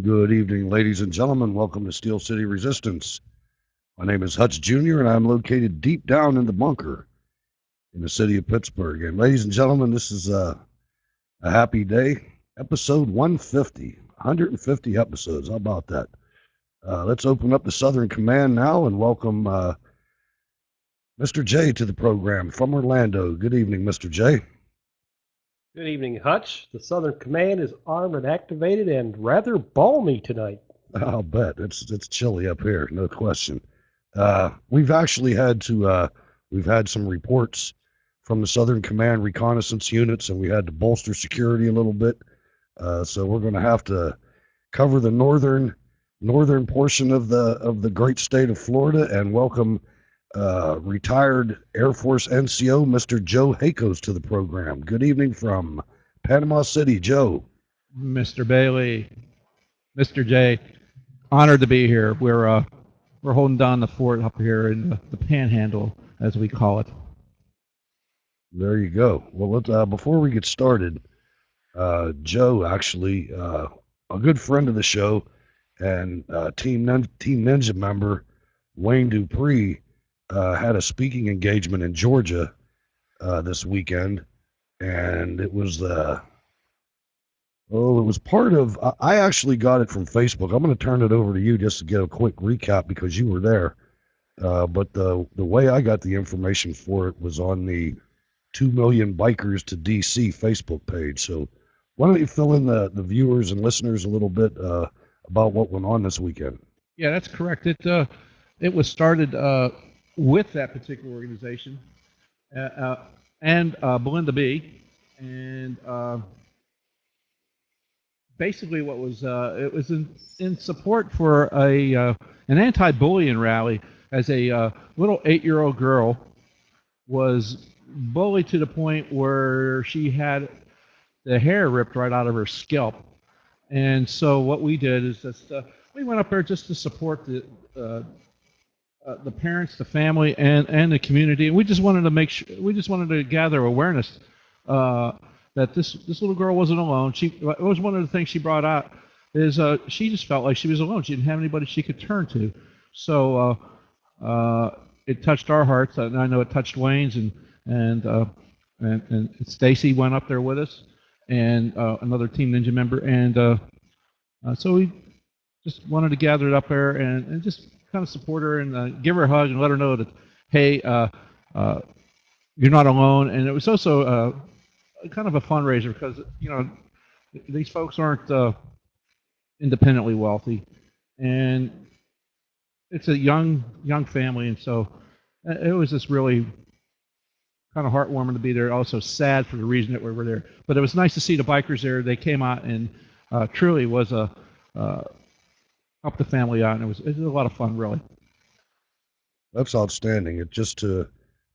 Good evening, ladies and gentlemen. Welcome to Steel City Resistance. My name is Hutch Jr., and I'm located deep down in the bunker in the city of Pittsburgh. And ladies and gentlemen, this is a happy day. Episode 150, 150 episodes. How about that? Let's open up the Southern Command now and welcome Mr. J to the program from Orlando. Good evening, Mr. J. Good evening, Hutch. The Southern Command is armed and activated and rather balmy tonight. I'll bet. It's chilly up here, no question. We've actually had we've had some reports from the Southern Command reconnaissance units, and we had to bolster security a little bit. So we're going to have to cover the northern portion of the great state of Florida and welcome retired Air Force NCO Mr. Joe Hakos to the program. Good evening from Panama City, Joe. Mr. Bailey, Mr. J, honored to be here. We're holding down the fort up here in the Panhandle, as we call it. There you go. Well, before we get started, Joe, actually, a good friend of the show and Team Ninja member Wayne Dupree had a speaking engagement in Georgia this weekend, and it was part of. I actually got it from Facebook. I'm going to turn it over to you just to get a quick recap because you were there. But the way I got the information for it was on the 2 Million Bikers to DC Facebook page. So why don't you fill in the viewers and listeners a little bit about what went on this weekend? Yeah, that's correct. It was started with that particular organization and Belinda B. And basically, what was it was in support for an anti-bullying rally, as a little 8-year-old girl was bullied to the point where she had the hair ripped right out of her scalp. And so what we did is just we went up there just to support the parents, the family, and the community. And we just wanted to gather awareness that this little girl wasn't alone. It was one of the things she brought out is she just felt like she was alone. She didn't have anybody she could turn to. So it touched our hearts, and I know it touched Wayne's, and Stacy went up there with us, and another Team Ninja member, and so we just wanted to gather it up there and just kind of support her and give her a hug and let her know that, hey, you're not alone. And it was also kind of a fundraiser because, these folks aren't independently wealthy, and it's a young family, and so it was just really kind of heartwarming to be there. Also sad for the reason that we were there, but it was nice to see the bikers there. They came out and truly was helped the family out, and it was a lot of fun, really. That's outstanding. It just to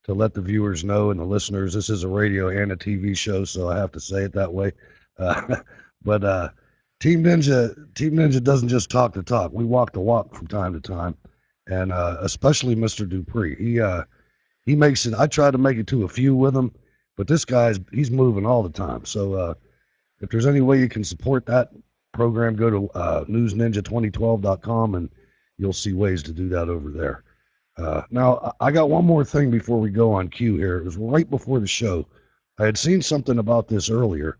let the viewers know and the listeners, this is a radio and a TV show, so I have to say it that way. But Team Ninja doesn't just talk the talk. We walk the walk from time to time, and especially Mr. Dupree. He makes it. I try to make it to a few with him, but this he's moving all the time. So if there's any way you can support that program, go to newsninja2012.com and you'll see ways to do that over there. Now, I got one more thing before we go on cue here. It was right before the show. I had seen something about this earlier,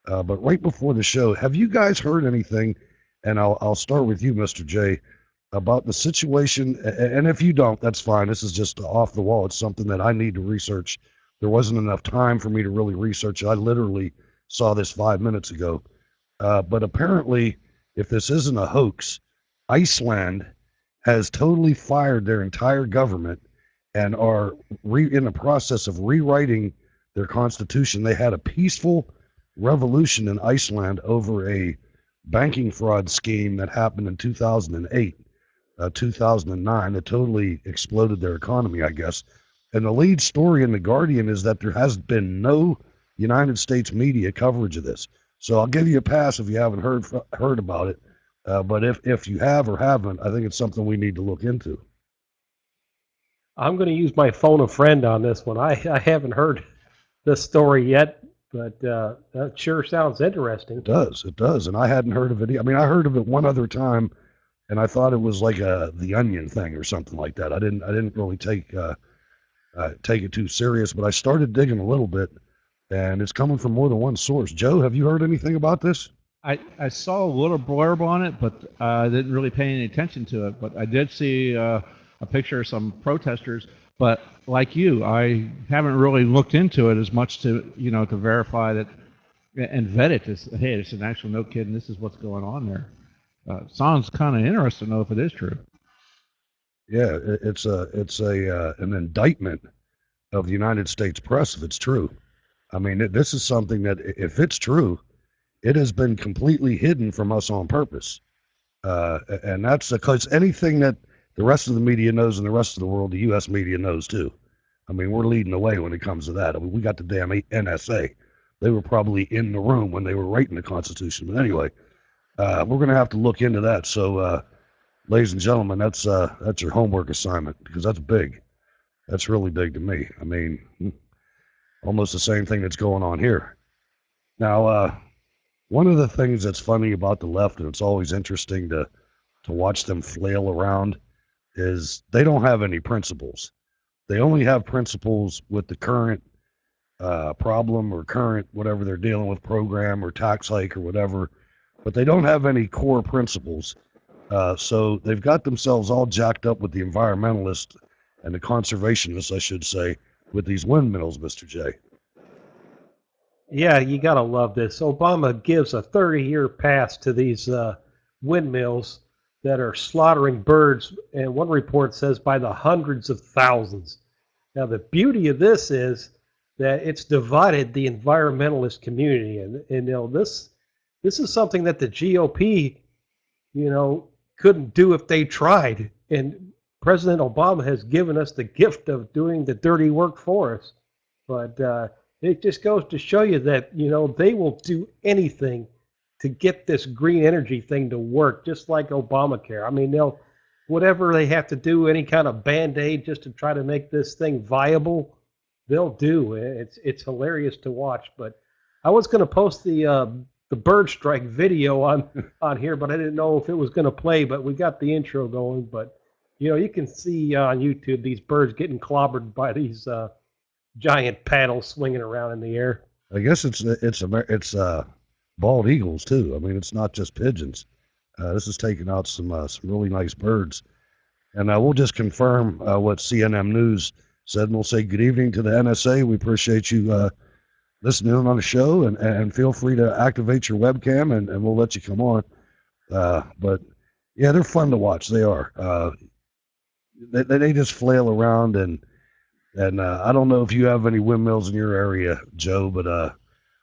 but right before the show, have you guys heard anything? And I'll start with you, Mr. J, about the situation. And if you don't, that's fine. This is just off the wall. It's something that I need to research. There wasn't enough time for me to really research it. I literally saw this 5 minutes ago. But apparently, if this isn't a hoax, Iceland has totally fired their entire government and are in the process of rewriting their constitution. They had a peaceful revolution in Iceland over a banking fraud scheme that happened in 2008, 2009, that totally exploded their economy, I guess. And the lead story in The Guardian is that there has been no United States media coverage of this. So I'll give you a pass if you haven't heard about it. But if you have or haven't, I think it's something we need to look into. I'm going to use my phone a friend on this one. I haven't heard this story yet, But that sure sounds interesting. It does, and I hadn't heard of it. I mean, I heard of it one other time, and I thought it was like the Onion thing or something like that. I didn't really take it too serious, but I started digging a little bit, and it's coming from more than one source. Joe, have you heard anything about this? I saw a little blurb on it, but I didn't really pay any attention to it. But I did see a picture of some protesters. But like you, I haven't really looked into it as much to to verify that and vet it. Hey, it's an actual no kidding. This is what's going on there. Sounds kind of interesting to know if it is true. Yeah, it's an indictment of the United States press if it's true. I mean, this is something that if it's true, it has been completely hidden from us on purpose. And that's because anything that the rest of the media knows and the rest of the world, the U.S. media knows too. I mean, we're leading the way when it comes to that. I mean, we got the damn NSA. They were probably in the room when they were writing the Constitution. But anyway, we're going to have to look into that. So, ladies and gentlemen, that's your homework assignment because that's big. That's really big to me. I mean, almost the same thing that's going on here. Now, one of the things that's funny about the left, and it's always interesting to watch them flail around, is they don't have any principles. They only have principles with the current problem or current whatever they're dealing with, program or tax hike or whatever, but they don't have any core principles. So they've got themselves all jacked up with the environmentalists and the conservationists, I should say, with these windmills, Mr. J. Yeah, you got to love this. Obama gives a 30-year pass to these windmills that are slaughtering birds, and one report says by the hundreds of thousands. Now, the beauty of this is that it's divided the environmentalist community, and this is something that the GOP, couldn't do if they tried. And President Obama has given us the gift of doing the dirty work for us. But it just goes to show you that they will do anything to get this green energy thing to work, just like Obamacare. I mean, they'll whatever they have to do, any kind of band-aid just to try to make this thing viable, they'll do. It's hilarious to watch. But I was going to post the bird strike video on here, but I didn't know if it was going to play. But we got the intro going. But you can see on YouTube these birds getting clobbered by these giant paddles swinging around in the air. I guess it's bald eagles too. I mean, it's not just pigeons. This is taking out some really nice birds. And we'll just confirm what CNN News said, and we'll say good evening to the NSA. We appreciate you listening in on the show, and feel free to activate your webcam, and we'll let you come on. But, yeah, they're fun to watch. They are. They just flail around, and I don't know if you have any windmills in your area, Joe, but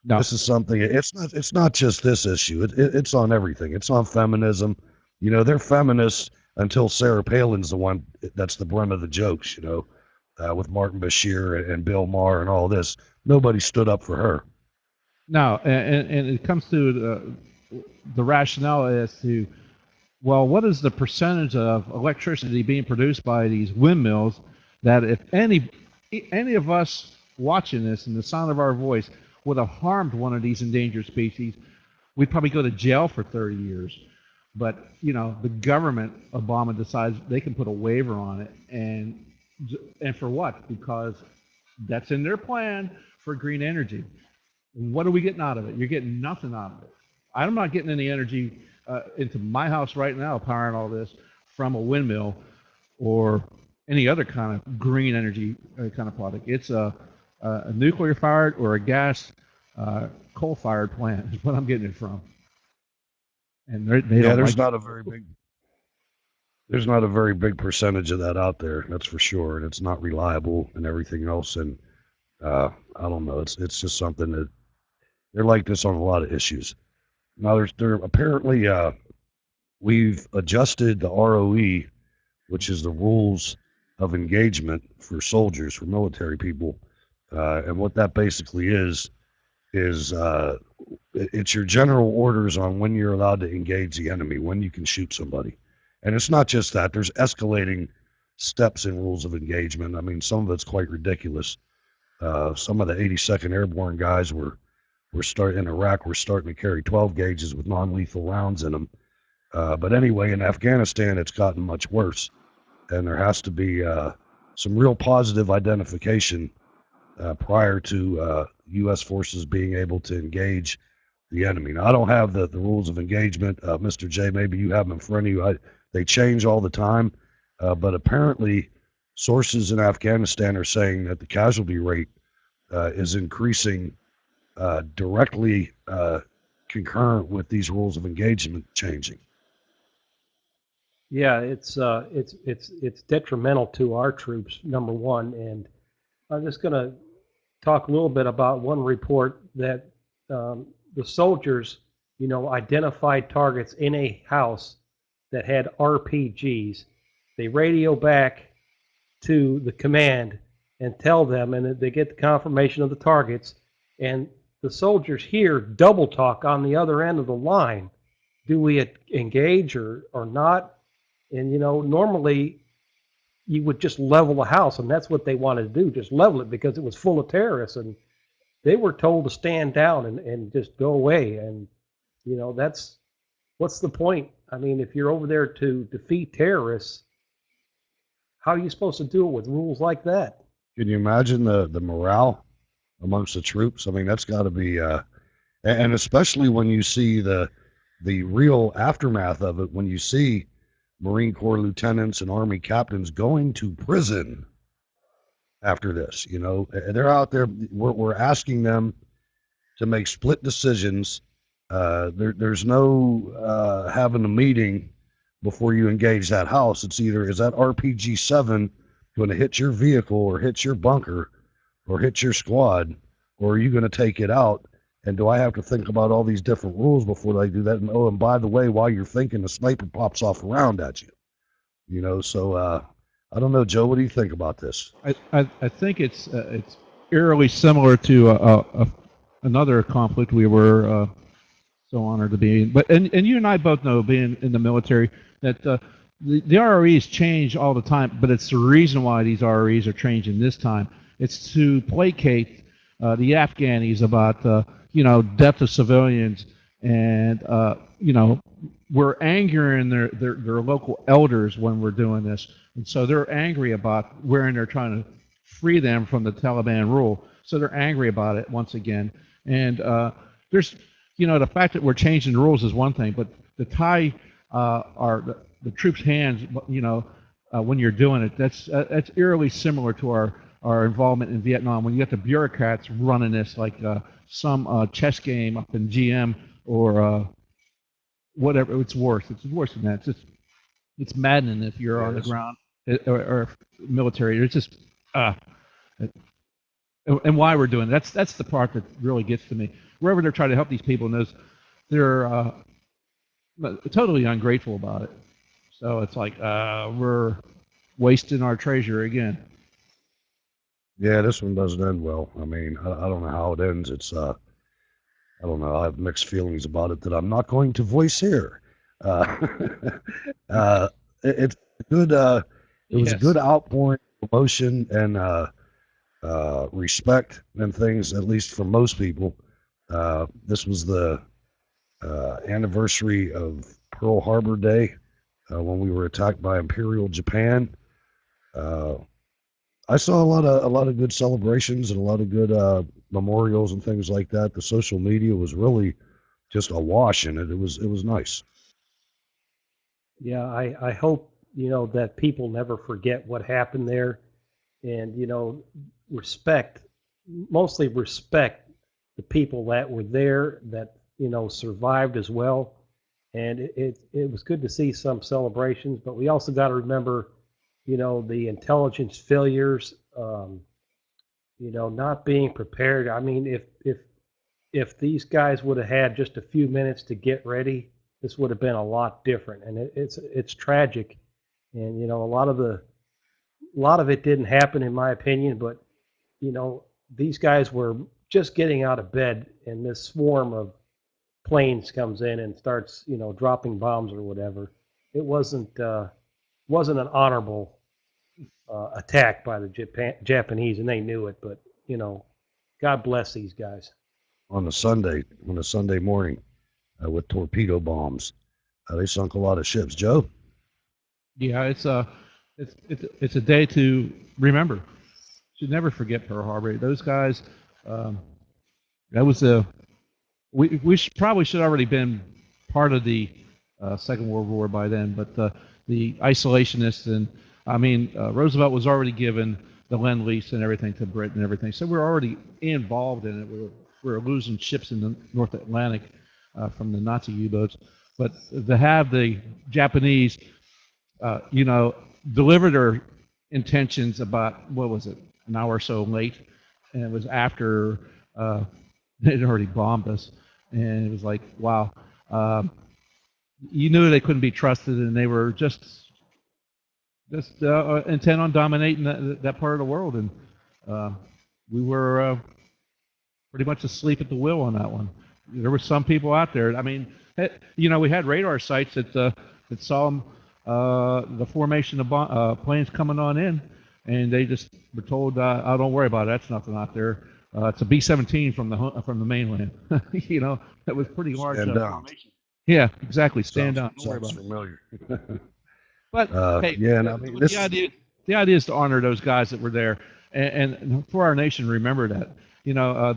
No. this is something. It's not just this issue. It's on everything. It's on feminism. They're feminists until Sarah Palin's the one that's the brunt of the jokes. With Martin Bashir and Bill Maher and all this, nobody stood up for her. No, and it comes to the rationale as to, well, what is the percentage of electricity being produced by these windmills that if any of us watching this and the sound of our voice would have harmed one of these endangered species, we'd probably go to jail for 30 years. But, the government, Obama, decides they can put a waiver on it. And for what? Because that's in their plan for green energy. What are we getting out of it? You're getting nothing out of it. I'm not getting any energy into my house right now, powering all this from a windmill or any other kind of green energy kind of product. It's a nuclear fired or a gas coal fired plant is what I'm getting it from. And there's not a very big percentage of that out there. That's for sure, and it's not reliable and everything else. And I don't know. It's just something that they're like this on a lot of issues. Now, there apparently we've adjusted the ROE, which is the rules of engagement for soldiers, for military people, and what that basically is it's your general orders on when you're allowed to engage the enemy, when you can shoot somebody. And it's not just that. There's escalating steps in rules of engagement. I mean, some of it's quite ridiculous. Some of the 82nd Airborne guys were in Iraq, we're starting to carry 12 gauges with non-lethal rounds in them. But anyway, in Afghanistan, it's gotten much worse, and there has to be some real positive identification prior to U.S. forces being able to engage the enemy. Now, I don't have the rules of engagement. Mr. J, maybe you have them in front of you. They change all the time, but apparently sources in Afghanistan are saying that the casualty rate is increasing directly concurrent with these rules of engagement changing. Yeah, it's detrimental to our troops, number one. And I'm just going to talk a little bit about one report that the soldiers, identified targets in a house that had RPGs. They radio back to the command and tell them, and they get the confirmation of the targets. And the soldiers hear double talk on the other end of the line. Do we engage or not? And normally you would just level the house, and that's what they wanted to do, just level it, because it was full of terrorists, and they were told to stand down and just go away. And that's what's the point? I mean, if you're over there to defeat terrorists, how are you supposed to do it with rules like that? Can you imagine the morale amongst the troops? I mean, that's got to be, and especially when you see the real aftermath of it, when you see Marine Corps lieutenants and Army captains going to prison after this. They're out there. We're asking them to make split decisions. There's no having a meeting before you engage that house. It's either is that RPG 7 going to hit your vehicle or hit your bunker or hit your squad, or are you going to take it out? And do I have to think about all these different rules before I do that? And oh, and by the way, while you're thinking, the sniper pops off around at you. So I don't know, Joe. What do you think about this? I think it's eerily similar to another conflict we were so honored to be in. But and you and I both know, being in the military, that the RREs change all the time. But it's the reason why these RREs are changing this time. It's to placate the Afghanis about death of civilians, and we're angering their local elders when we're doing this, and so they're angry about wherein they're trying to free them from the Taliban rule. So they're angry about it once again. And there's the fact that we're changing the rules is one thing, but to tie the troops' hands, when you're doing it, that's eerily similar to our involvement in Vietnam, when you got the bureaucrats running this like some chess game up in GM or whatever. It's worse. It's worse than that. It's maddening if you're on the ground or military. It's just and why we're doing it. That's the part that really gets to me. Wherever they're trying to help these people, and they're totally ungrateful about it. So it's like we're wasting our treasure again. Yeah, this one doesn't end well. I mean, I don't know how it ends. It's I don't know. I have mixed feelings about it that I'm not going to voice here. It's good. It was a good outpouring of emotion and respect and things, at least for most people. This was the anniversary of Pearl Harbor Day when we were attacked by Imperial Japan. I saw a lot of good celebrations and a lot of good memorials and things like that. The social media was really just awash in it. It was nice. Yeah, I hope that people never forget what happened there, and mostly respect the people that were there, that survived as well. And it was good to see some celebrations, but we also got to remember the intelligence failures, not being prepared. I mean, if these guys would have had just a few minutes to get ready, this would have been a lot different. And it's tragic, and a lot of it didn't happen, in my opinion. But these guys were just getting out of bed, and this swarm of planes comes in and starts dropping bombs or whatever. It wasn't an honorable attack by the Japanese, and they knew it. But God bless these guys. on the Sunday morning with torpedo bombs. They sunk a lot of ships. Joe? Yeah, it's a day to remember. Should never forget Pearl Harbor. Those guys, um, that was a we probably should already been part of the Second World War by then, but the isolationists and I mean Roosevelt was already given the Lend Lease and everything to Britain and everything, so we're already involved in it. We were losing ships in the North Atlantic from the Nazi U-boats, but to have the Japanese, you know, deliver their intentions about what was it, an hour or so late, and it was after they'd already bombed us, and it was like, wow. You knew they couldn't be trusted, and they were just intent on dominating that part of the world, and uh, we were pretty much asleep at the wheel on that one. There were some people out there. I mean, you know, we had radar sites that saw them, the formation of planes coming on in, and they just were told, "Oh, don't worry about it. That's nothing out there. It's a B-17 from the mainland." You know, that was pretty large Stand down. formation. Yeah, exactly. Stand down. Don't worry Sounds about it. familiar. But hey, Yeah, and I mean this. the idea is to honor those guys that were there, and for our nation, remember that. You know,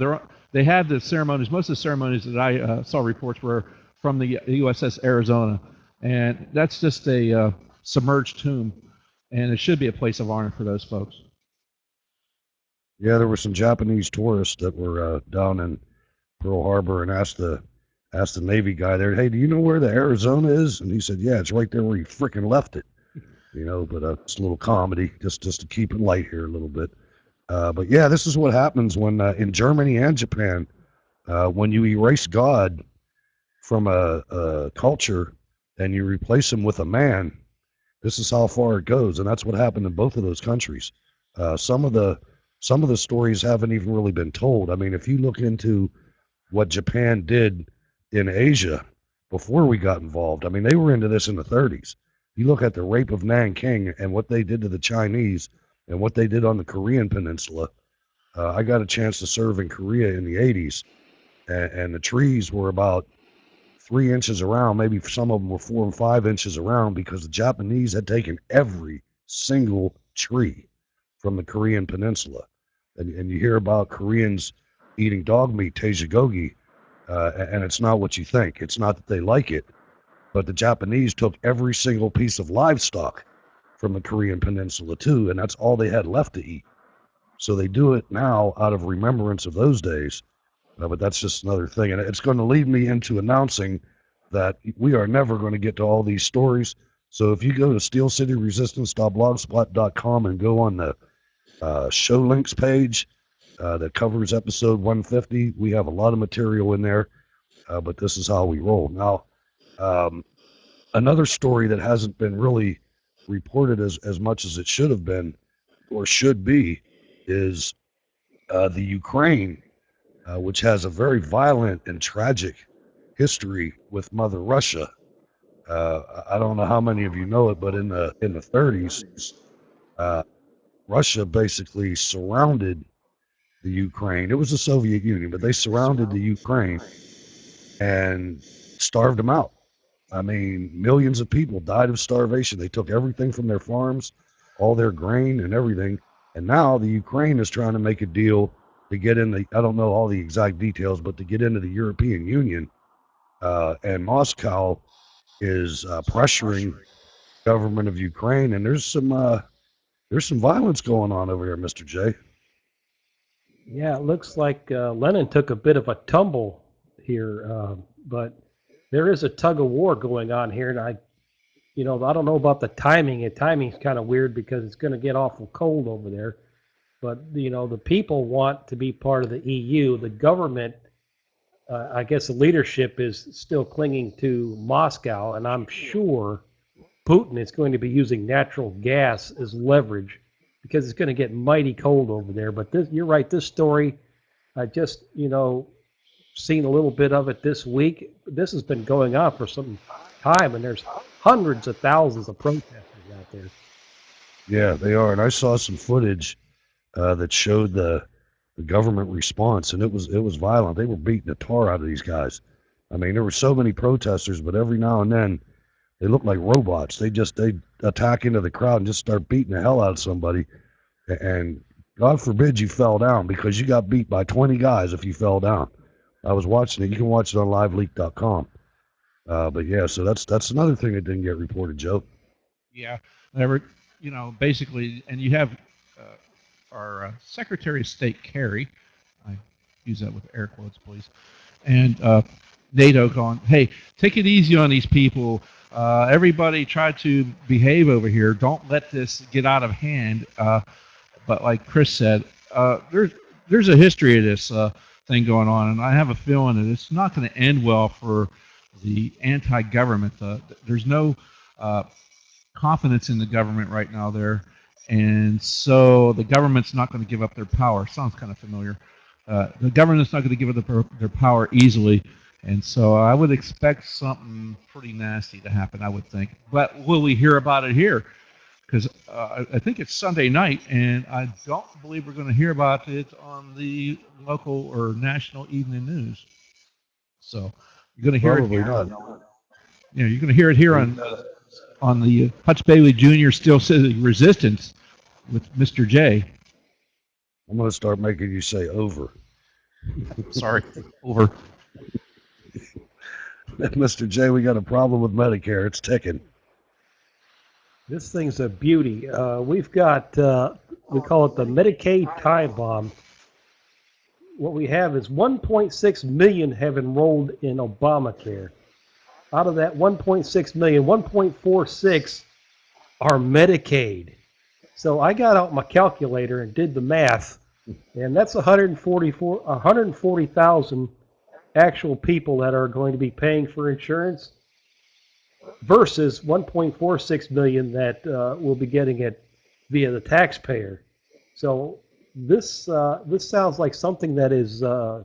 they have the ceremonies. Most of the ceremonies that I saw reports were from the USS Arizona, and that's just a submerged tomb, and it should be a place of honor for those folks. Yeah, there were some Japanese tourists that were down in Pearl Harbor and asked the Navy guy there, "Hey, do you know where the Arizona is?" And he said, "Yeah, it's right there where you freaking left it." You know, but it's a little comedy just to keep it light here a little bit. But yeah, this is what happens when in Germany and Japan, when you erase God from a culture and you replace him with a man. This is how far it goes, and that's what happened in both of those countries. Some of the stories haven't even really been told. I mean, if you look into what Japan did in Asia before we got involved, I mean, they were into this in the 30s. You look at the rape of Nanking and what they did to the Chinese and what they did on the Korean Peninsula. I got a chance to serve in Korea in the 80s, and the trees were about 3 inches around. Maybe some of them were 4 and 5 inches around because the Japanese had taken every single tree from the Korean Peninsula. And you hear about Koreans eating dog meat, tejagogi, and it's not what you think. It's not that they like it, but the Japanese took every single piece of livestock from the Korean Peninsula too, and that's all they had left to eat. So they do it now out of remembrance of those days. But that's just another thing. And it's going to lead me into announcing that we are never going to get to all these stories. So if you go to steelcityresistance.blogspot.com and go on the show links page that covers episode 150, we have a lot of material in there, but this is how we roll. Now, another story that hasn't been really reported as much as it should have been or should be is the Ukraine, which has a very violent and tragic history with Mother Russia. I don't know how many of you know it, but in the 30s, uh, Russia basically surrounded the Ukraine. It was the Soviet Union, but they surrounded the Ukraine and starved them out. I mean, millions of people died of starvation. They took everything from their farms, all their grain and everything. And now the Ukraine is trying to make a deal to get in the, I don't know all the exact details, but to get into the European Union. And Moscow is pressuring the government of Ukraine. And there's some violence going on over there, Mr. J. Yeah, it looks like Lenin took a bit of a tumble here, but there is a tug of war going on here, and I don't know about the timing. And timing's kind of weird because it's going to get awful cold over there. But the people want to be part of the EU. The government, I guess, the leadership is still clinging to Moscow, and I'm sure Putin is going to be using natural gas as leverage because it's going to get mighty cold over there. But you're right. This story, I just seen a little bit of it this week. This has been going on for some time, and there's hundreds of thousands of protesters out there. Yeah, they are. And I saw some footage that showed the government response, and it was violent. They were beating the tar out of these guys. I mean, there were so many protesters, but every now and then they looked like robots. They attack into the crowd and just start beating the hell out of somebody. And God forbid you fell down, because you got beat by 20 guys if you fell down. I was watching it. You can watch it on liveleak.com. But yeah, so that's another thing that didn't get reported, Joe. Yeah, never, basically, and you have our Secretary of State Kerry. I use that with air quotes, please. And NATO going, hey, take it easy on these people. Everybody try to behave over here. Don't let this get out of hand. But like Chris said, there's a history of this thing going on, and I have a feeling that it's not going to end well for the anti-government. There's no confidence in the government right now there, and so the government's not going to give up their power. Sounds kind of familiar. The government's not going to give up their power easily, and so I would expect something pretty nasty to happen, I would think. But will we hear about it here? Because I think it's Sunday night, and I don't believe we're going to hear about it on the local or national evening news. So you're going to hear Probably it here. not. You're going to hear it here on the Hutch Bailey Jr. Steel City Resistance with Mr. J. I'm going to start making you say over. Sorry, over. Mr. J, we got a problem with Medicare. It's ticking. This thing's a beauty. We've got, we call it the Medicaid time bomb. What we have is 1.6 million have enrolled in Obamacare. Out of that 1.6 million, 1.46 are Medicaid. So I got out my calculator and did the math, and that's 140,000 actual people that are going to be paying for insurance versus 1.46 million that will be getting it via the taxpayer. So this sounds like something that is going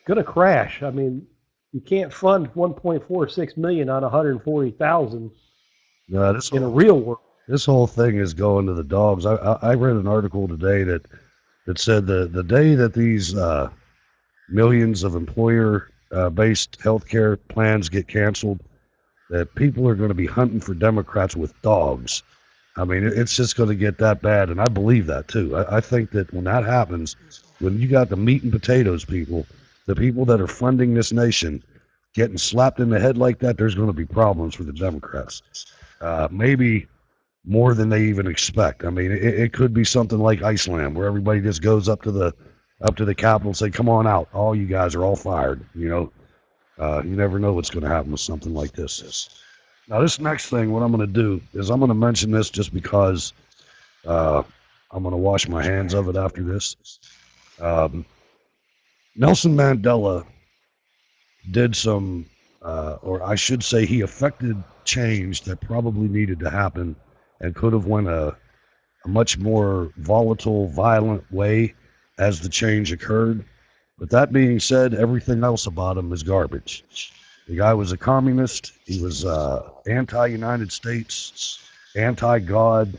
to crash. I mean, you can't fund 1.46 million on 140,000 No, in a real world. this whole thing is going to the dogs. I read an article today that said the day that these millions of employer-based healthcare plans get canceled, that people are going to be hunting for Democrats with dogs. I mean, it's just going to get that bad, and I believe that too. I think that when that happens, when you got the meat and potatoes people, the people that are funding this nation, getting slapped in the head like that, there's going to be problems for the Democrats. Maybe more than they even expect. I mean, it could be something like Iceland, where everybody just goes up to the Capitol and say, "Come on out! All you guys are all fired." You never know what's going to happen with something like this. Now, this next thing, what I'm going to do is I'm going to mention this just because I'm going to wash my hands of it after this. Nelson Mandela did some, or I should say, he affected change that probably needed to happen and could have went a much more volatile, violent way as the change occurred. But that being said, everything else about him is garbage. The guy was a communist. He was anti-United States, anti-God,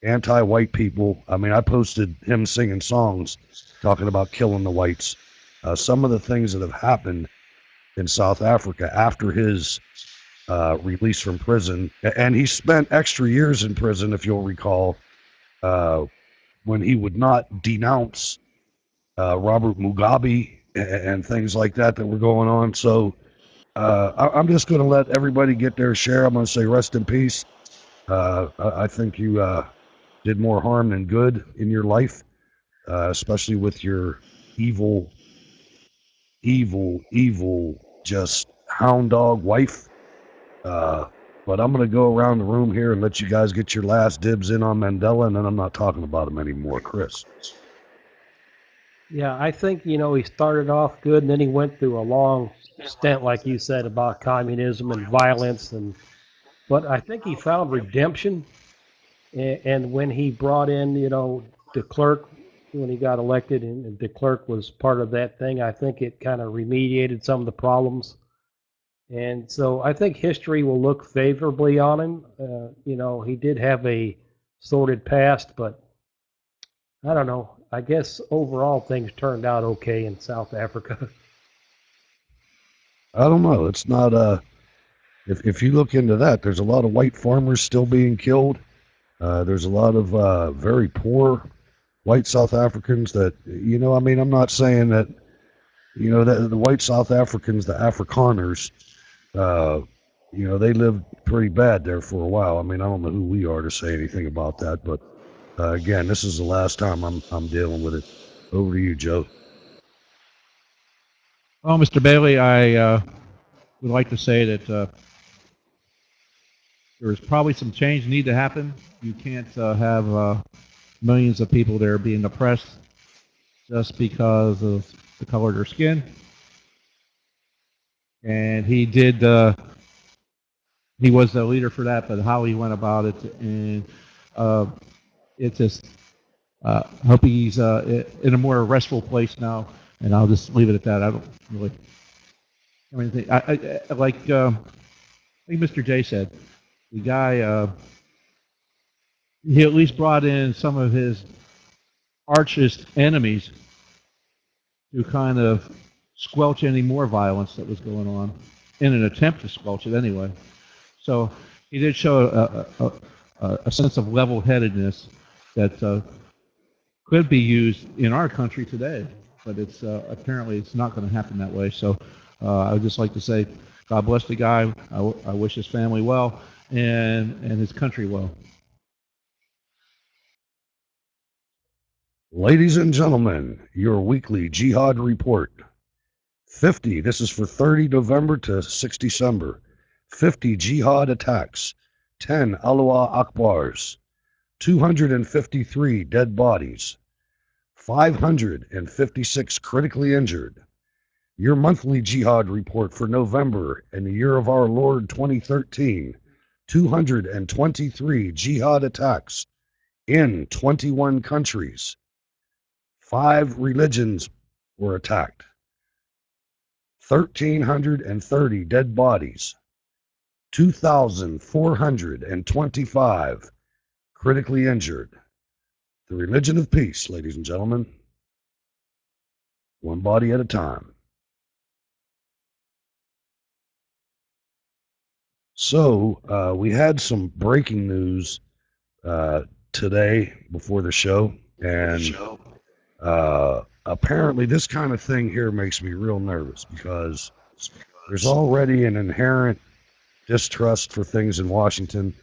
anti-white people. I mean, I posted him singing songs talking about killing the whites. Some of the things that have happened in South Africa after his release from prison, and he spent extra years in prison, if you'll recall, when he would not denounce Robert Mugabe and things like that were going on. So I'm just going to let everybody get their share. I'm going to say rest in peace. I think you did more harm than good in your life, especially with your evil, just hound dog wife. But I'm going to go around the room here and let you guys get your last dibs in on Mandela, and then I'm not talking about him anymore. Chris. Yeah, I think, he started off good and then he went through a long stint, like you said, about communism and violence. But I think he found redemption. And when he brought in, de Klerk, when he got elected, and de Klerk was part of that thing, I think it kind of remediated some of the problems. And so I think history will look favorably on him. He did have a sordid past, but I don't know. I guess overall things turned out okay in South Africa. I don't know. It's not if you look into that, there's a lot of white farmers still being killed. There's a lot of very poor white South Africans that, I mean, I'm not saying that, that the white South Africans, the Afrikaners, uh, they lived pretty bad there for a while. I mean, I don't know who we are to say anything about that, but again, this is the last time I'm dealing with it. Over to you, Joe. Well, Mr. Bailey, I would like to say that there is probably some change need to happen. You can't have millions of people there being oppressed just because of the color of their skin. And he was the leader for that, but how he went about it, and uh, it just, hope he's in a more restful place now, and I'll just leave it at that. I don't really, I mean, like Mr. J said, the guy, he at least brought in some of his archest enemies to kind of squelch any more violence that was going on, in an attempt to squelch it anyway. So he did show a sense of level-headedness that could be used in our country today, but it's apparently it's not going to happen that way. So I would just like to say, God bless the guy. I wish his family well and his country well. Ladies and gentlemen, your weekly Jihad report. 50, this is for 30 November to 6 December. 50 Jihad attacks, 10 Allah Akbars, 253 dead bodies, 556 critically injured. Your monthly Jihad report for November in the year of our Lord 2013. 223 Jihad attacks in 21 countries. 5 religions were attacked. 1,330 dead bodies. 2,425 critically injured. The religion of peace, ladies and gentlemen. One body at a time. So we had some breaking news today before the show, and apparently this kind of thing here makes me real nervous because there's already an inherent distrust for things in Washington.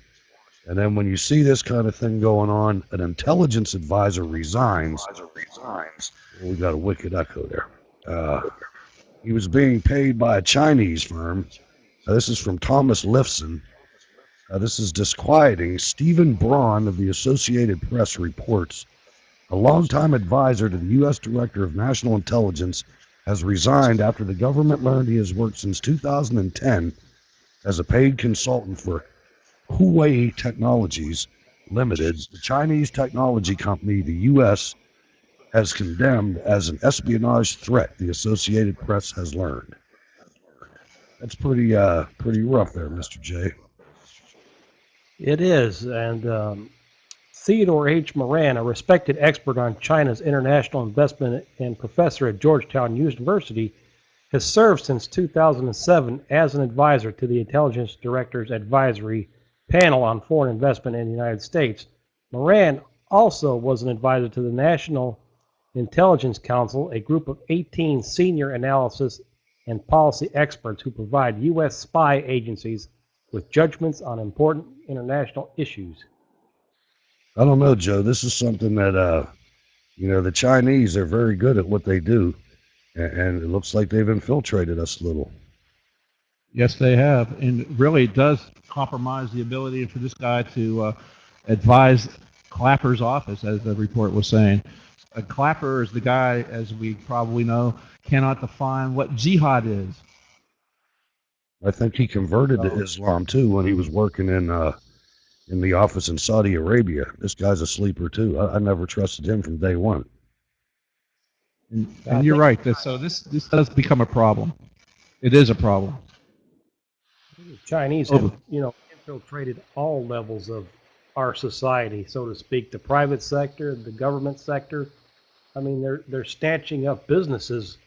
And then when you see this kind of thing going on, an intelligence advisor resigns. We got a wicked echo there. He was being paid by a Chinese firm. This is from Thomas Lifson. This is disquieting. Stephen Braun of the Associated Press reports a longtime advisor to the U.S. Director of National Intelligence has resigned after the government learned he has worked since 2010 as a paid consultant for Huawei Technologies Limited, the Chinese technology company the U.S. has condemned as an espionage threat, the Associated Press has learned. That's pretty rough there, Mr. J. It is, and Theodore H. Moran, a respected expert on China's international investment and professor at Georgetown University, has served since 2007 as an advisor to the Intelligence Director's Advisory Panel on Foreign Investment in the United States. Moran also was an advisor to the National Intelligence Council, a group of 18 senior analysis and policy experts who provide U.S. spy agencies with judgments on important international issues. I don't know, Joe. This is something that, the Chinese are very good at what they do, and it looks like they've infiltrated us a little. Yes, they have, and it really does compromise the ability for this guy to advise Clapper's office, as the report was saying. Clapper is the guy, as we probably know, cannot define what jihad is. I think he converted to Islam too when he was working in the office in Saudi Arabia. This guy's a sleeper too. I never trusted him from day one. And you're right. So this does become a problem. It is a problem. The Chinese have, infiltrated all levels of our society, so to speak, the private sector, the government sector, I mean, they're snatching up businesses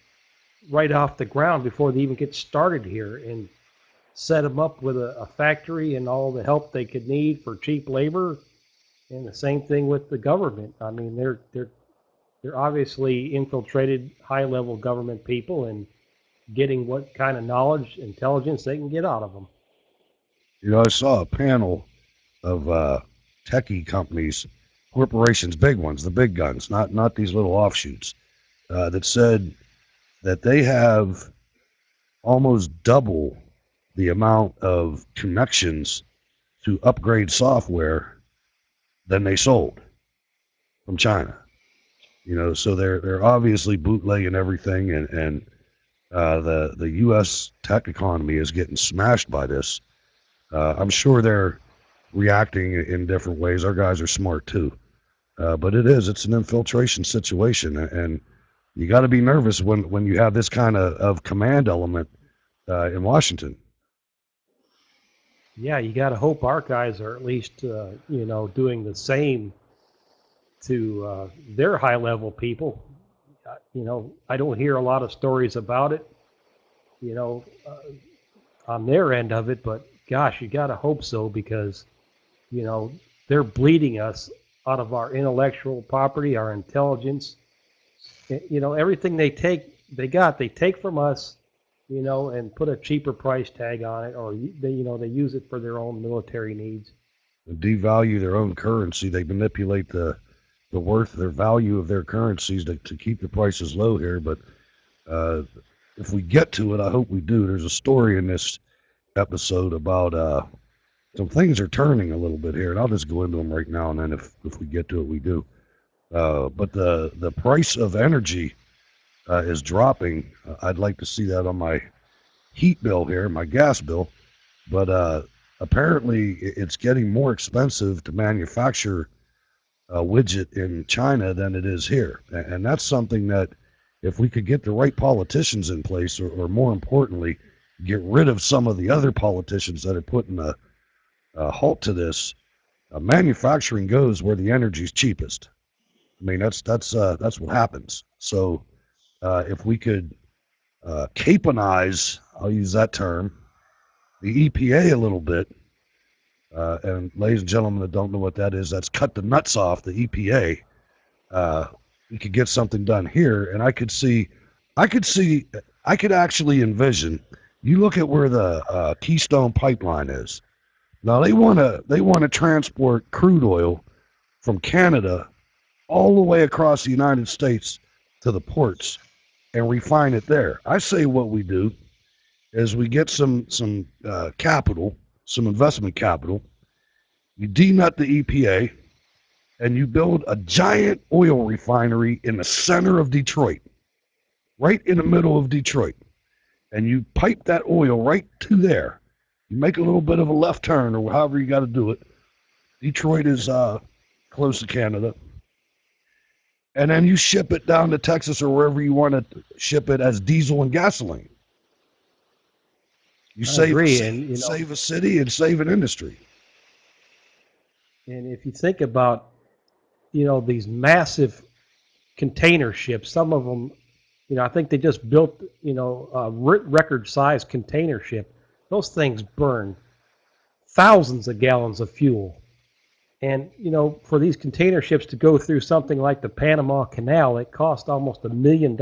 right off the ground before they even get started here, and set them up with a factory and all the help they could need for cheap labor. And the same thing with the government. I mean, they're obviously infiltrated high level government people and getting what kind of knowledge, intelligence they can get out of them. You know, I saw a panel of techie companies, corporations, big ones, the big guns, not these little offshoots, that said that they have almost double the amount of connections to upgrade software than they sold from China. You know, so they're obviously bootlegging everything, and the U.S. tech economy is getting smashed by this. I'm sure they're reacting in different ways. Our guys are smart too, but it's an infiltration situation, and you got to be nervous when you have this kind of command element in Washington. Yeah, you got to hope our guys are at least, doing the same to their high level people. I don't hear a lot of stories about it, you know, on their end of it, but gosh, you got to hope so because, you know, they're bleeding us out of our intellectual property, our intelligence. Everything they take from us, and put a cheaper price tag on it, or they use it for their own military needs. They devalue their own currency. They manipulate the worth, their value of their currencies to keep the prices low here. But if we get to it, I hope we do. There's a story in this episode about some things are turning a little bit here, and I'll just go into them right now, and then if we get to it, we do. But the price of energy is dropping. I'd like to see that on my heat bill here, my gas bill, but apparently it's getting more expensive to manufacture a widget in China than it is here, and that's something that if we could get the right politicians in place, or more importantly, get rid of some of the other politicians that are putting a halt to this, manufacturing goes where the energy's cheapest. I mean, that's what happens. So if we could caponize, I'll use that term, the EPA a little bit, and ladies and gentlemen that don't know what that is, that's cut the nuts off the EPA. We could get something done here, and I could actually envision. You look at where the Keystone Pipeline is. Now they want to transport crude oil from Canada all the way across the United States to the ports and refine it there. I say what we do is we get some capital, some investment capital. You denut the EPA, and you build a giant oil refinery in the center of Detroit, right in the middle of Detroit, and you pipe that oil right to there. You make a little bit of a left turn, or however you got to do it. Detroit is close to Canada, and then you ship it down to Texas or wherever you want to ship it as diesel and gasoline. You I agree, and save a city and save an industry. and if you think about these massive container ships, some of them, I think they just built a record size container ship. Those things burn thousands of gallons of fuel. And, for these container ships to go through something like the Panama Canal, it cost almost $1 million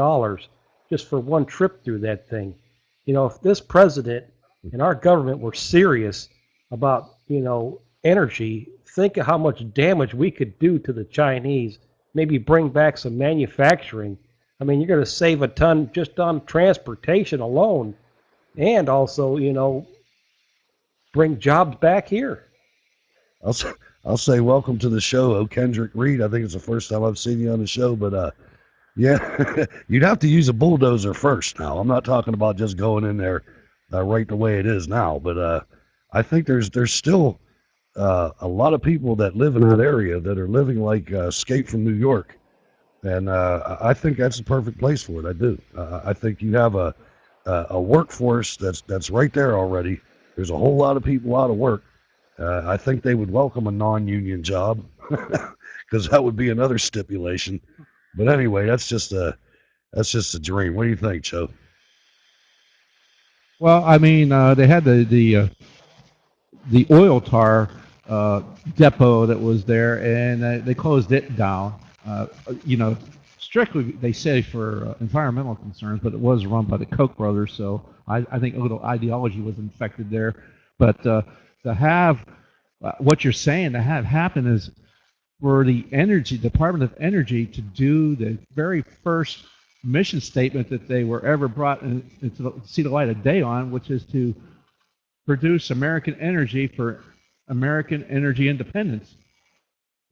just for one trip through that thing. If this president and our government were serious about, energy, think of how much damage we could do to the Chinese, maybe bring back some manufacturing. I mean, you're going to save a ton just on transportation alone, and also, bring jobs back here. I'll say, I'll say welcome to the show, O. Kendrick Reed. I think it's the first time I've seen you on the show, but yeah, you'd have to use a bulldozer first. Now, I'm not talking about just going in there right the way it is now, but I think there's still a lot of people that live in that area that are living like Escape from New York, and I think that's the perfect place for it. I do. I think you have a workforce that's right there already. There's a whole lot of people out of work. I think they would welcome a non-union job because that would be another stipulation. But anyway, that's just a dream. What do you think, Joe? Well, I mean, they had the oil tar uh, depot that was there, and they closed it down. You know, strictly they say for environmental concerns, but it was run by the Koch brothers, so I think a little ideology was infected there. But to have what you're saying to have happen is for the energy Department of Energy to do the very first mission statement that they were ever brought into see the light of day on, which is to produce American energy for American energy independence.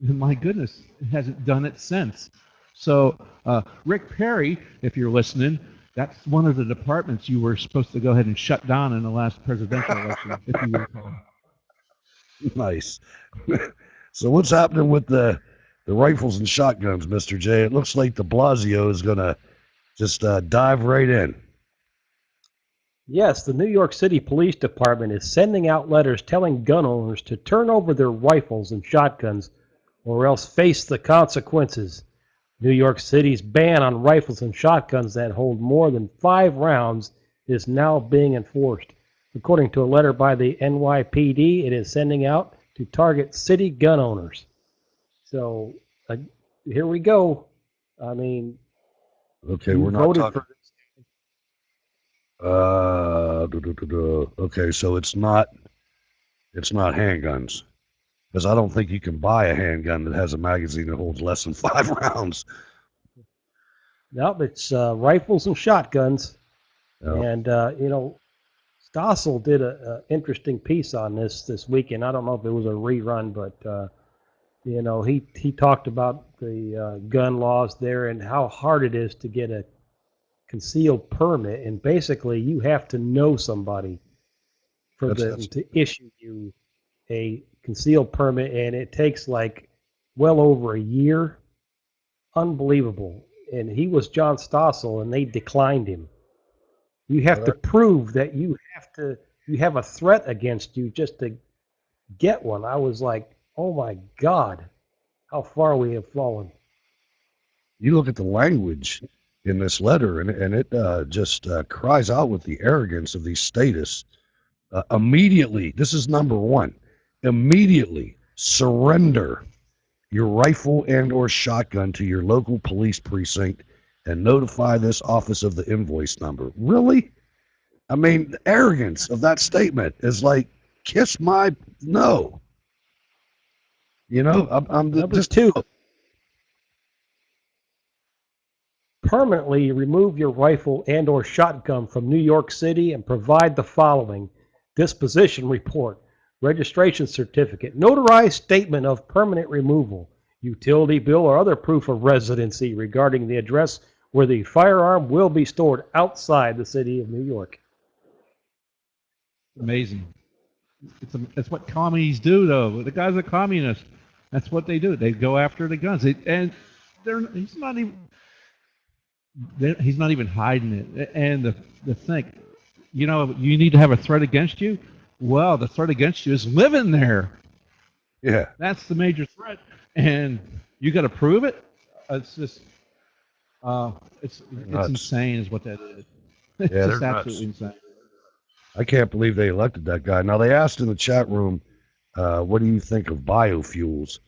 And my goodness, it hasn't done it since. So, Rick Perry, if you're listening, that's one of the departments you were supposed to go ahead and shut down in the last presidential election, if you recall. Nice. So what's happening with the rifles and shotguns, Mr. J? It looks like De Blasio is gonna just dive right in. Yes, the New York City Police Department is sending out letters telling gun owners to turn over their rifles and shotguns or else face the consequences. New York City's ban on rifles and shotguns that hold more than 5 rounds is now being enforced. According to a letter by the NYPD, it is sending out to target city gun owners. So here we go. I mean, Okay, you we're not voted talking. for this. Okay, so it's not handguns because I don't think you can buy a handgun that has a magazine that holds less than 5 rounds. Nope, it's rifles and shotguns. No. And, Stossel did a interesting piece on this weekend. I don't know if it was a rerun, but he talked about the gun laws there and how hard it is to get a concealed permit. And basically, you have to know somebody for them That's to issue you a concealed permit, and it takes like well over a year. Unbelievable. And he was John Stossel, and they declined him. You have to prove that you have a threat against you just to get one. I was like, oh my God, how far we have fallen. you look at the language in this letter, and it just cries out with the arrogance of these statists. Immediately, this is number one. Immediately surrender your rifle and or shotgun to your local police precinct and notify this office of the invoice number. Really? I mean, the arrogance of that statement is like, kiss my no. I'm Number just two, permanently remove your rifle and or shotgun from New York City and provide the following: disposition report, registration certificate, notarized statement of permanent removal, utility bill or other proof of residency regarding the address where the firearm will be stored outside the city of New York. Amazing. It's what commies do, though. The guy's a communist. That's what they do. They go after the guns. And he's not even hiding it. And the thing, you need to have a threat against you. Well, the threat against you is living there. yeah. That's the major threat, and you got to prove it. It's just, it's Nuts. insane, is what that is. It's Yeah, just they're absolutely nuts. insane. I can't believe they elected that guy. Now they asked in the chat room, what do you think of biofuels?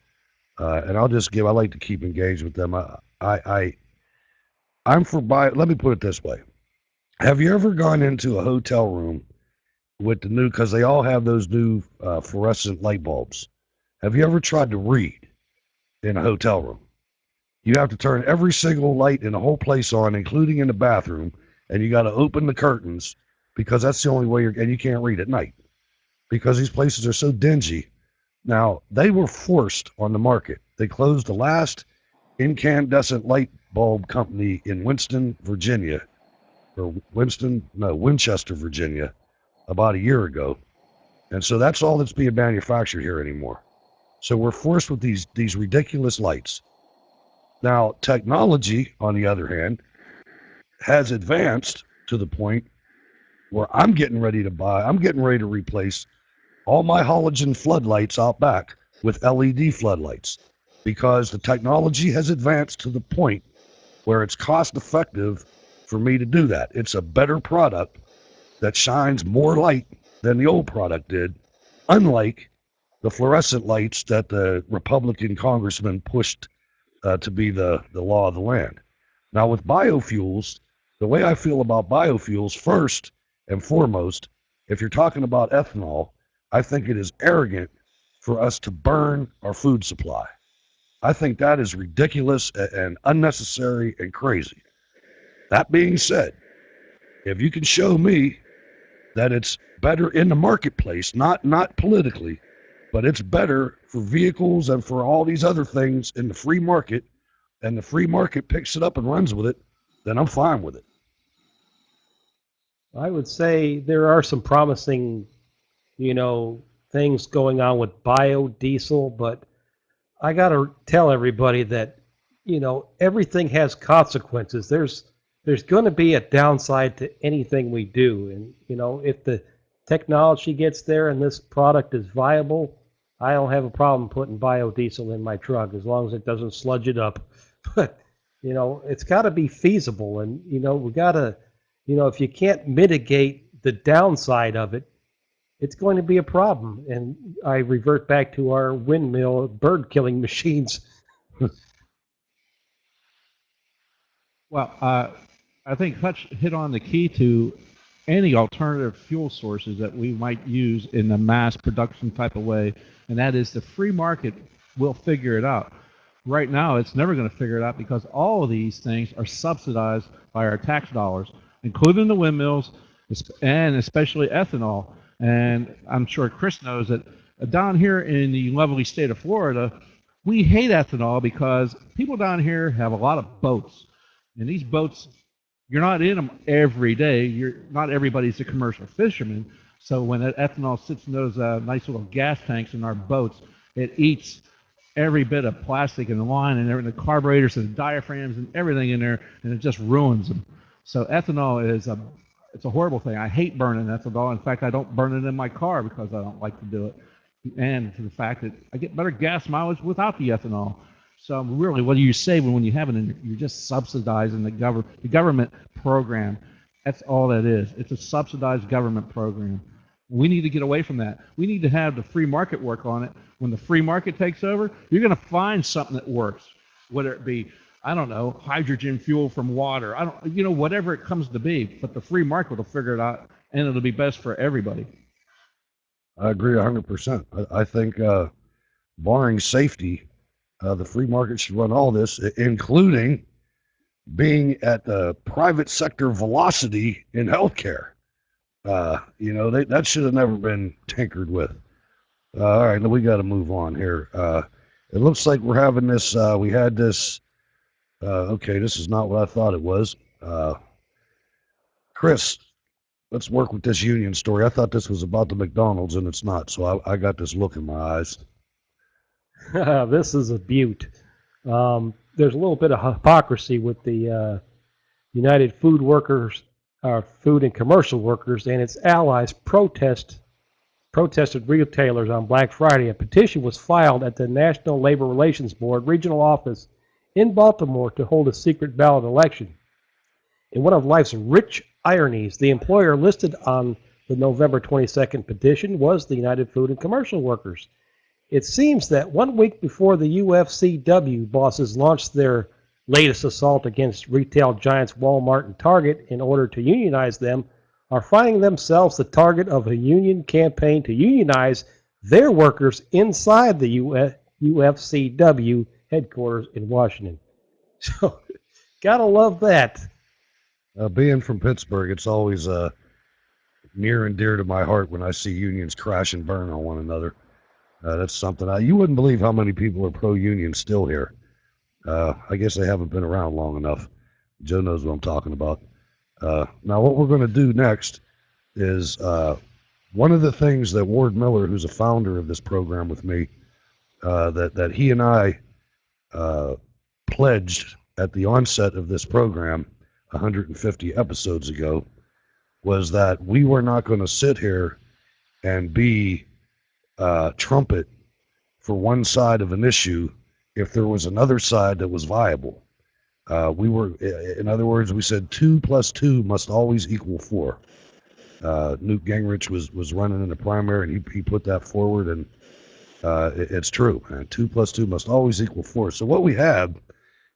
And I like to keep engaged with them. I'm for bio. Let me put it this way: have you ever gone into a hotel room with the new? Because they all have those new fluorescent light bulbs. Have you ever tried to read in a hotel room? You have to turn every single light in the whole place on, including in the bathroom, and you got to open the curtains because that's the only way and you can't read at night because these places are so dingy. Now, they were forced on the market. They closed the last incandescent light bulb company in Winchester, Virginia, about a year ago. And so that's all that's being manufactured here anymore. So we're forced with these ridiculous lights. Now, technology, on the other hand, has advanced to the point where I'm getting ready to replace all my halogen floodlights out back with LED floodlights because the technology has advanced to the point where it's cost effective for me to do that. It's a better product that shines more light than the old product did, unlike the fluorescent lights that the Republican congressman pushed to be the law of the land. Now, with biofuels, the way I feel about biofuels, first and foremost, if you're talking about ethanol, I think it is arrogant for us to burn our food supply. I think that is ridiculous and unnecessary and crazy. That being said, if you can show me that it's better in the marketplace, not politically, but it's better for vehicles and for all these other things in the free market, and the free market picks it up and runs with it, then I'm fine with it. I would say there are some promising, things going on with biodiesel, but I got to tell everybody that, everything has consequences. There's going to be a downside to anything we do, and if the technology gets there and this product is viable, I don't have a problem putting biodiesel in my truck as long as it doesn't sludge it up. But it's got to be feasible, and we got to, if you can't mitigate the downside of it, it's going to be a problem. And I revert back to our windmill bird killing machines. Well, I think Hutch hit on the key to any alternative fuel sources that we might use in the mass production type of way, and that is the free market will figure it out. Right now, it's never going to figure it out because all of these things are subsidized by our tax dollars, including the windmills and especially ethanol. And I'm sure Chris knows that down here in the lovely state of Florida, we hate ethanol because people down here have a lot of boats. And these boats, you're not in them every day. Not everybody's a commercial fisherman. So when that ethanol sits in those nice little gas tanks in our boats, it eats every bit of plastic and the line and everything, the carburetors and the diaphragms and everything in there, and it just ruins them. So ethanol it's a horrible thing. I hate burning ethanol. In fact, I don't burn it in my car because I don't like to do it. And for the fact that I get better gas mileage without the ethanol. So really, what are you saving when you have it in? You're just subsidizing the government program. That's all that is. It's a subsidized government program. We need to get away from that. We need to have the free market work on it. When the free market takes over, you're going to find something that works, whether it be, I don't know, hydrogen fuel from water. Whatever it comes to be. But the free market will figure it out, and it'll be best for everybody. I agree 100%. I think, barring safety, the free market should run all this, including being at the private sector velocity in healthcare. That should have never been tinkered with. All right, we got to move on here. It looks like we're having this. We had this. Okay, this is not what I thought it was. Chris, let's work with this union story. I thought this was about the McDonald's, and it's not. So I got this look in my eyes. This is a beaut. There's a little bit of hypocrisy with the United Food Workers, Food and Commercial Workers, and its allies protested retailers on Black Friday. A petition was filed at the National Labor Relations Board regional office in Baltimore to hold a secret ballot election. In one of life's rich ironies, the employer listed on the November 22nd petition was the United Food and Commercial Workers. It seems that 1 week before the UFCW bosses launched their latest assault against retail giants Walmart and Target in order to unionize them, are finding themselves the target of a union campaign to unionize their workers inside the UFCW headquarters in Washington. So, gotta love that. Being from Pittsburgh, it's always near and dear to my heart when I see unions crash and burn on one another. That's something you wouldn't believe how many people are pro-union still here. I guess they haven't been around long enough. Joe knows what I'm talking about. Now, what we're going to do next is one of the things that Ward Miller, who's a founder of this program with me, that he and I pledged at the onset of this program 150 episodes ago, was that we were not going to sit here and be trumpet for one side of an issue if there was another side that was viable. In other words, we said 2 plus 2 must always equal 4. Newt Gingrich was running in the primary, and he put that forward, and it's true. And 2 plus 2 must always equal 4. So what we had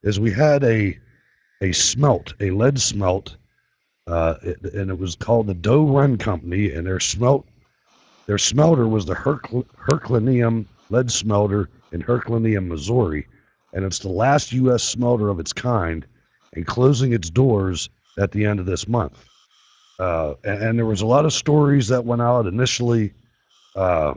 is we had a smelt, a lead smelt, and it was called the Doe Run Company, and their smelter was the Herculaneum lead smelter in Herculaneum, Missouri, and it's the last U.S. smelter of its kind, and closing its doors at the end of this month. And there was a lot of stories that went out initially, uh,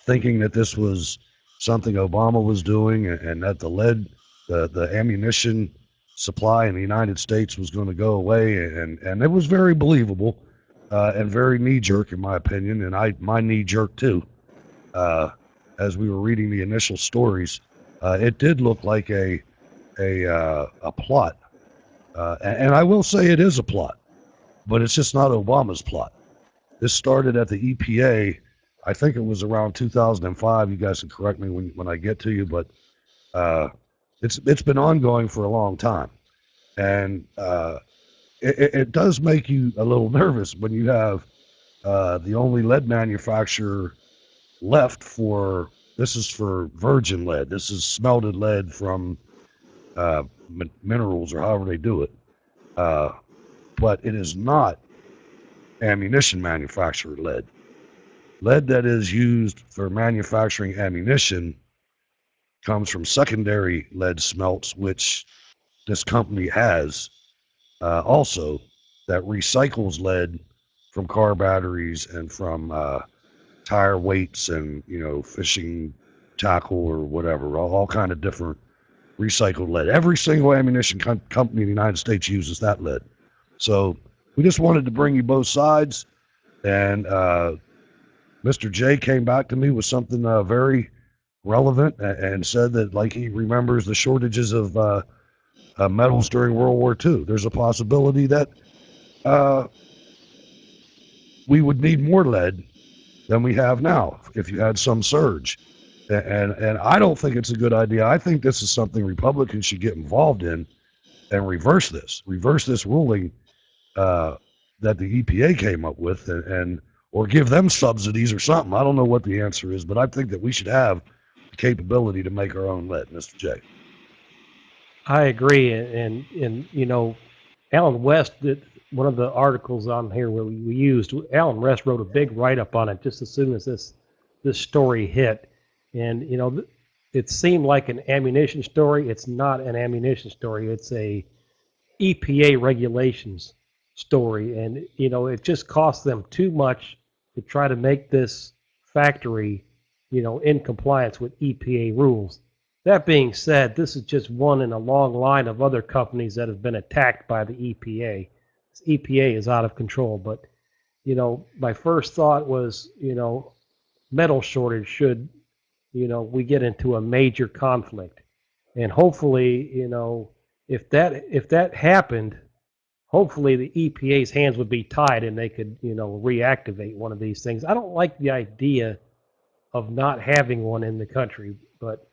thinking that this was something Obama was doing, and that the ammunition supply in the United States was going to go away, and it was very believable, and very knee jerk in my opinion, and my knee jerk too. As we were reading the initial stories, it did look like a plot, and I will say it is a plot, but it's just not Obama's plot. This started at the EPA. I think it was around 2005. You guys can correct me when I get to you, but it's been ongoing for a long time, and it does make you a little nervous when you have the only lead manufacturer left for this is for virgin lead. This is smelted lead from minerals or however they do it, but it is not ammunition manufacturer lead. Lead that is used for manufacturing ammunition comes from secondary lead smelts, which this company has also, that recycles lead from car batteries and from tire weights and fishing tackle or whatever, all kind of different recycled lead. Every single ammunition company in the United States uses that lead. So we just wanted to bring you both sides, and Mr. J came back to me with something very relevant, and said that like he remembers the shortages of metals during World War II. There's a possibility that we would need more lead than we have now if you had some surge. And I don't think it's a good idea. I think this is something Republicans should get involved in and reverse this ruling that the EPA came up with, and or give them subsidies or something. I don't know what the answer is, but I think that we should have the capability to make our own lead, Mr. J. I agree, and Alan West did one of the articles on here where we used. Alan West wrote a big write up on it just as soon as this story hit, and it seemed like an ammunition story. It's not an ammunition story. It's a EPA regulations story, and it just costs them too much to try to make this factory in compliance with EPA rules. That being said, this is just one in a long line of other companies that have been attacked by the EPA. This EPA is out of control, but my first thought was metal shortage should we get into a major conflict, and hopefully if that happened, hopefully the EPA's hands would be tied and they could reactivate one of these things. I don't like the idea of not having one in the country, but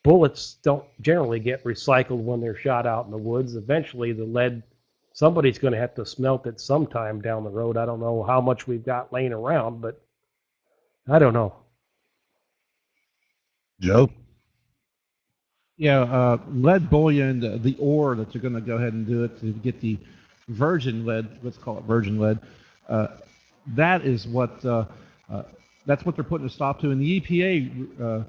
bullets don't generally get recycled when they're shot out in the woods. Eventually, the lead, somebody's going to have to smelt it sometime down the road. I don't know how much we've got laying around, but I don't know. Joe? Yeah, lead bullion, the ore that you're going to go ahead and do it to get the virgin lead, let's call it virgin lead, that is that's what they're putting a stop to. And the EPA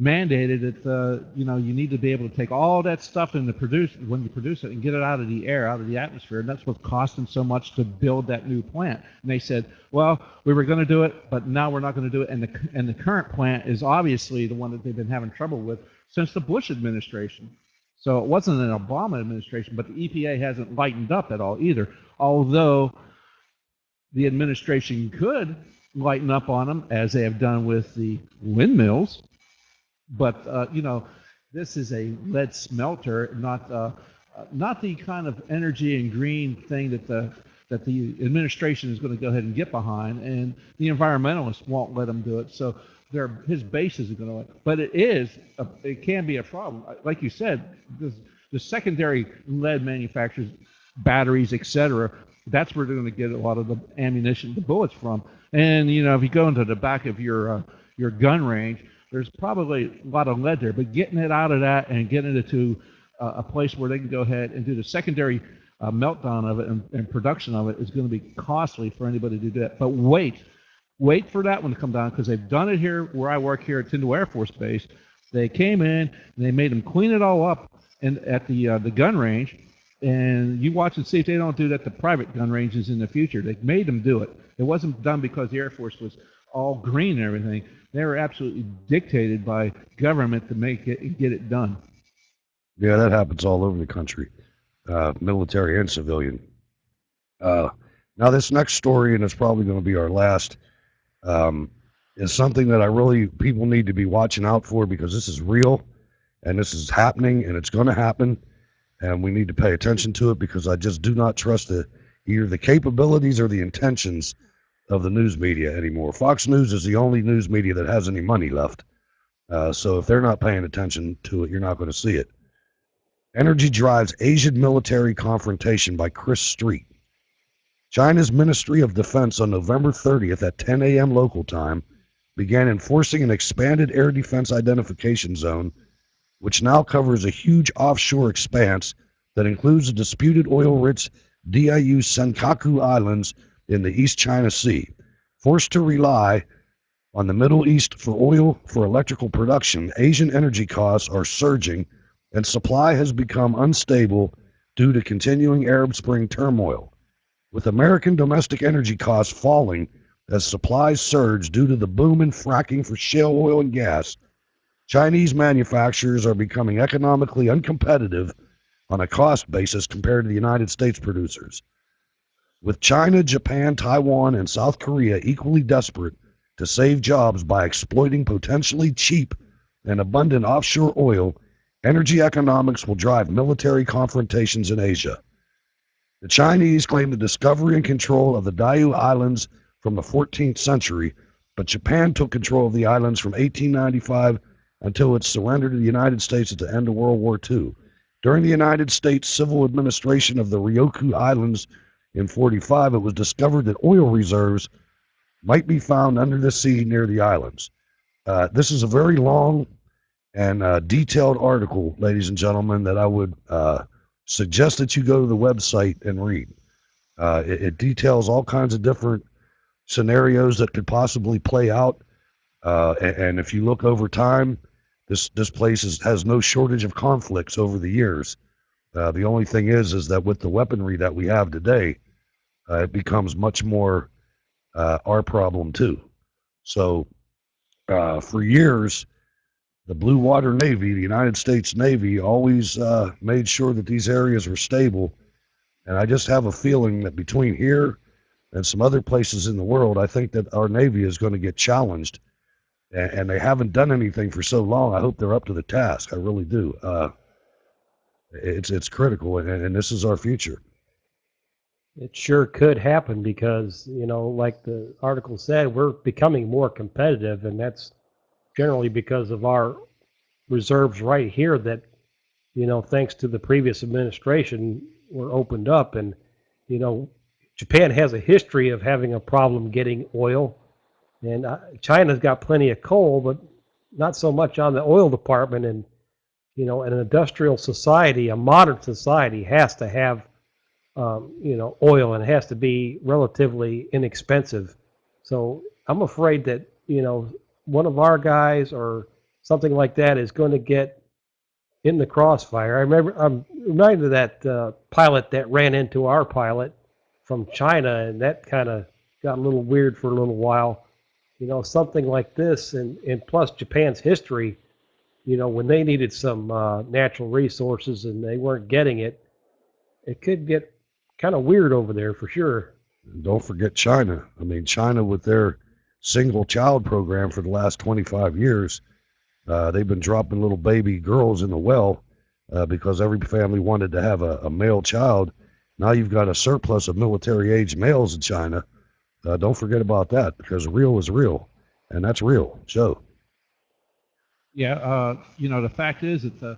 mandated that you need to be able to take all that stuff when you produce it and get it out of the air, out of the atmosphere, and that's what cost them so much to build that new plant. And they said, well, we were going to do it, but now we're not going to do it. And the current plant is obviously the one that they've been having trouble with since the Bush administration. So it wasn't an Obama administration, but the EPA hasn't lightened up at all either. Although the administration could lighten up on them, as they have done with the windmills. But this is a lead smelter, not the kind of energy and green thing that the administration is going to go ahead and get behind, and the environmentalists won't let them do it. So his base isn't going to. But it can be a problem. Like you said, the secondary lead manufacturers, batteries, etc. That's where they're going to get a lot of the ammunition, the bullets from. And if you go into the back of your gun range, there's probably a lot of lead there. But getting it out of that and getting it to a place where they can go ahead and do the secondary meltdown of it and production of it is going to be costly for anybody to do that. But wait for that one to come down, because they've done it here where I work here at Tyndall Air Force Base. They came in and they made them clean it all up at the gun range, and you watch and see if they don't do that to private gun ranges in the future. They made them do it. It wasn't done because the Air Force was all green and everything. They were absolutely dictated by government to make it and get it done. Yeah, that happens all over the country, military and civilian. Now, this next story, and it's probably going to be our last, is something that people need to be watching out for, because this is real and this is happening and it's going to happen, and we need to pay attention to it, because I just do not trust either the capabilities or the intentions of the news media anymore. Fox News is the only news media that has any money left. So if they're not paying attention to it, you're not going to see it. Energy drives Asian military confrontation by Chris Street. China's Ministry of Defense on November 30th at 10 a.m. local time began enforcing an expanded air defense identification zone, which now covers a huge offshore expanse that includes the disputed oil-rich Diaoyu Senkaku Islands in the East China Sea. Forced to rely on the Middle East for oil for electrical production, Asian energy costs are surging, and supply has become unstable due to continuing Arab Spring turmoil. With American domestic energy costs falling as supplies surge due to the boom in fracking for shale oil and gas, Chinese manufacturers are becoming economically uncompetitive on a cost basis compared to the United States producers. With China, Japan, Taiwan, and South Korea equally desperate to save jobs by exploiting potentially cheap and abundant offshore oil, energy economics will drive military confrontations in Asia. The Chinese claim the discovery and control of the Diaoyu Islands from the 14th century, but Japan took control of the islands from 1895 until it surrendered to the United States at the end of World War II. During the United States civil administration of the Ryukyu Islands in 1945, it was discovered that oil reserves might be found under the sea near the islands. This is a very long and detailed article, ladies and gentlemen, that I would suggest that you go to the website and read. It details all kinds of different scenarios that could possibly play out. And if you look over time, this place has no shortage of conflicts over the years. The only thing is that with the weaponry that we have today, it becomes much more our problem too. So for years, the Blue Water Navy, the United States Navy, always made sure that these areas were stable. And I just have a feeling that between here and some other places in the world, I think that our Navy is going to get challenged. And they haven't done anything for so long. I hope they're up to the task. I really do. It's critical, and this is our future. It sure could happen because, like the article said, we're becoming more competitive, and that's generally because of our reserves right here that, thanks to the previous administration, were opened up. And, Japan has a history of having a problem getting oil, and China's got plenty of coal, but not so much on the oil department. And, an industrial society, a modern society, has to have, oil, and it has to be relatively inexpensive. So I'm afraid that, one of our guys or something like that is going to get in the crossfire. I'm reminded of that pilot that ran into our pilot from China, and that kind of got a little weird for a little while. Something like this, and plus Japan's history, when they needed some natural resources and they weren't getting it, it could get kind of weird over there for sure. Don't forget China. I mean, China with their single child program for the last 25 years, they've been dropping little baby girls in the well because every family wanted to have a male child. Now you've got a surplus of military age males in China. Don't forget about that, because real is real. and that's real. Joe. Yeah, the fact is that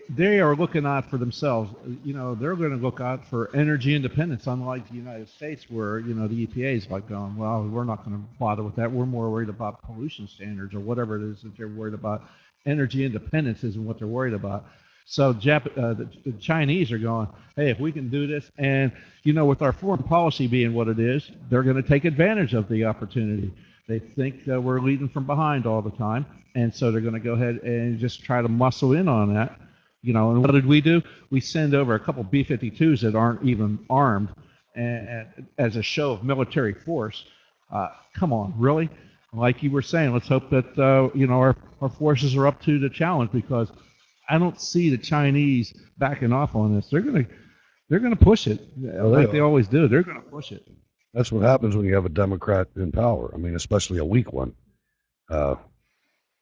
they are looking out for themselves. They're going to look out for energy independence, unlike the United States, where the EPA is like going, well, we're not going to bother with that. We're more worried about pollution standards or whatever it is that they're worried about. Energy independence isn't what they're worried about. So the Chinese are going, hey, if we can do this, and with our foreign policy being what it is, they're going to take advantage of the opportunity. They think that we're leading from behind all the time, and so they're going to go ahead and just try to muscle in on that. And what did we do? We send over a couple B-52s that aren't even armed, and as a show of military force. Come on, really? Like you were saying, let's hope that our forces are up to the challenge, because I don't see the Chinese backing off on this. They're gonna push it, like they always do. They're gonna push it. That's what happens when you have a Democrat in power. I mean, especially a weak one. I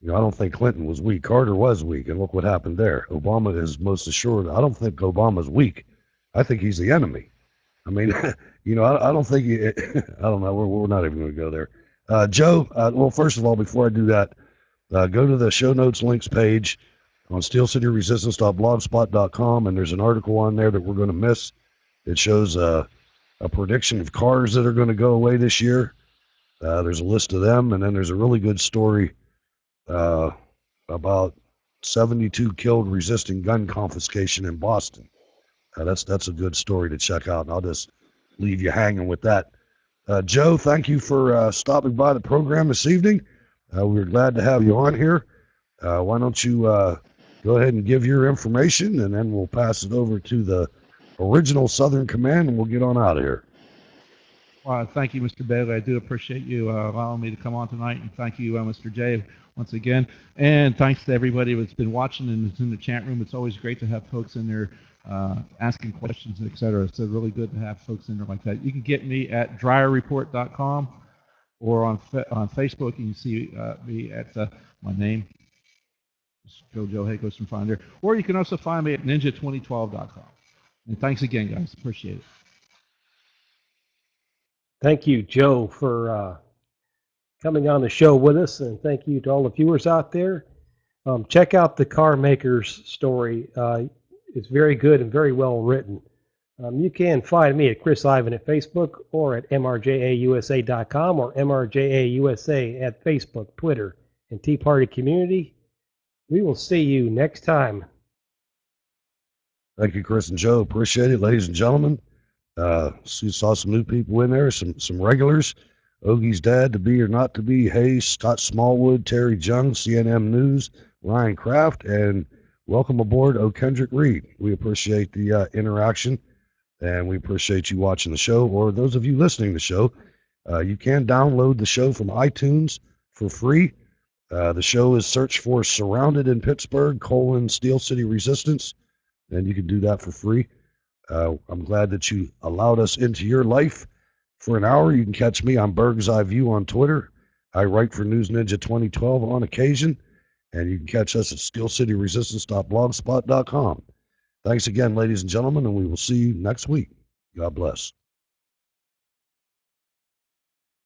don't think Clinton was weak. Carter was weak, and look what happened there. Obama is most assured. I don't think Obama's weak. I think he's the enemy. I mean, I don't think he, I don't know. We're not even going to go there. Joe, well, first of all, before I do that, go to the show notes links page on steelcityresistance.blogspot.com, and there's an article on there that we're going to miss. It shows a prediction of cars that are going to go away this year. There's a list of them, and then there's a really good story about 72 killed resisting gun confiscation in Boston. That's a good story to check out, and I'll just leave you hanging with that. Joe, thank you for stopping by the program this evening. We're glad to have you on here. Why don't you go ahead and give your information, and then we'll pass it over to the original Southern Command, and we'll get on out of here. Well, thank you, Mr. Bailey. I do appreciate you allowing me to come on tonight, and thank you, Mr. Jay, once again. And thanks to everybody that's been watching and is in the chat room. It's always great to have folks in there asking questions, etc. It's really good to have folks in there like that. You can get me at dryerreport.com, or on Facebook. You can see me at my name, Joe Hakos from Finder. Or you can also find me at ninja2012.com. And thanks again, guys. Appreciate it. Thank you, Joe, for coming on the show with us, and thank you to all the viewers out there. Check out the car maker's story. It's very good and very well written. You can find me at Chris Ivan at Facebook, or at mrjausa.com, or mrjausa at Facebook, Twitter, and Tea Party community. We will see you next time. Thank you, Chris and Joe. Appreciate it, ladies and gentlemen. Saw some new people in there, some regulars. Ogie's dad, to be or not to be, Hayes, Scott Smallwood, Terry Jung, CNN News, Ryan Kraft, and welcome aboard, Kendrick Reed. We appreciate the interaction, and we appreciate you watching the show, or those of you listening to the show. You can download the show from iTunes for free. The show is search for Surrounded in Pittsburgh, Steel City Resistance, and you can do that for free. I'm glad that you allowed us into your life for an hour. You can catch me on Berg's Eye View on Twitter. I write for News Ninja 2012 on occasion, and you can catch us at steelcityresistance.blogspot.com. Thanks again, ladies and gentlemen, and we will see you next week. God bless.